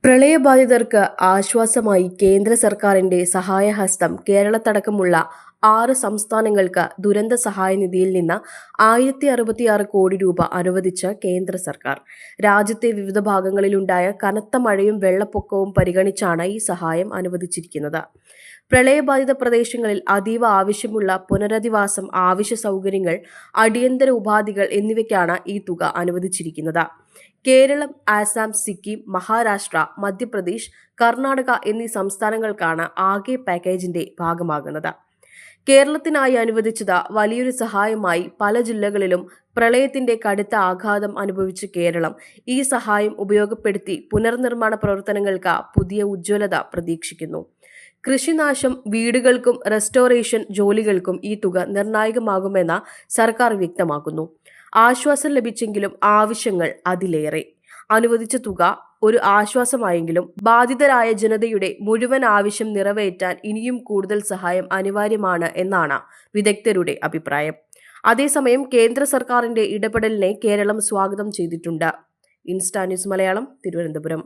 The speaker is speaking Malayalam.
പ്രളയബാധിതർക്ക് ആശ്വാസമായി കേന്ദ്ര സർക്കാരിന്റെ സഹായഹസ്തം. കേരളത്തടക്കമുള്ള 6 സംസ്ഥാനങ്ങൾക്ക് ദുരന്ത സഹായനിധിയിൽ നിന്ന് 1066 കോടി രൂപ അനുവദിച്ച് കേന്ദ്ര സർക്കാർ. രാജ്യത്തെ വിവിധ ഭാഗങ്ങളിലുണ്ടായ കനത്ത മഴയും വെള്ളപ്പൊക്കവും പരിഗണിച്ചാണ് ഈ സഹായം അനുവദിച്ചിരിക്കുന്നത്. പ്രളയബാധിത പ്രദേശങ്ങളിൽ അതീവ ആവശ്യമുള്ള പുനരധിവാസം, ആവശ്യ സൗകര്യങ്ങൾ, അടിയന്തര ഉപാധികൾ എന്നിവയ്ക്കാണ് ഈ തുക അനുവദിച്ചിരിക്കുന്നത്. കേരളം, ആസാം, സിക്കിം, മഹാരാഷ്ട്ര, മധ്യപ്രദേശ്, കർണാടക എന്നീ സംസ്ഥാനങ്ങൾക്കാണ് ആകെ പാക്കേജിന്റെ ഭാഗമാകുന്നത്. കേരളത്തിനായി അനുവദിച്ചത് വലിയൊരു സഹായമായി. പല ജില്ലകളിലും പ്രളയത്തിന്റെ കടുത്ത ആഘാതം അനുഭവിച്ച കേരളം ഈ സഹായം ഉപയോഗപ്പെടുത്തി പുനർനിർമ്മാണ പ്രവർത്തനങ്ങൾക്ക് പുതിയ ഉജ്ജ്വലത പ്രതീക്ഷിക്കുന്നു. കൃഷിനാശം, വീടുകൾക്കും റെസ്റ്റോറേഷൻ ജോലികൾക്കും ഈ തുക നിർണായകമാകുമെന്ന് സർക്കാർ വ്യക്തമാക്കുന്നു. ആശ്വാസം ലഭിച്ചെങ്കിലും ആവശ്യങ്ങൾ അതിലേറെ. അനുവദിച്ച തുക ഒരു ആശ്വാസമായെങ്കിലും ബാധിതരായ ജനതയുടെ മുഴുവൻ ആവശ്യം നിറവേറ്റാൻ ഇനിയും കൂടുതൽ സഹായം അനിവാര്യമാണ് എന്നാണ് വിദഗ്ധരുടെ അഭിപ്രായം. അതേസമയം കേന്ദ്ര സർക്കാരിന്റെ ഇടപെടലിനെ കേരളം സ്വാഗതം ചെയ്തിട്ടുണ്ട്. Insta news Malayalam, Thiruvananthapuram.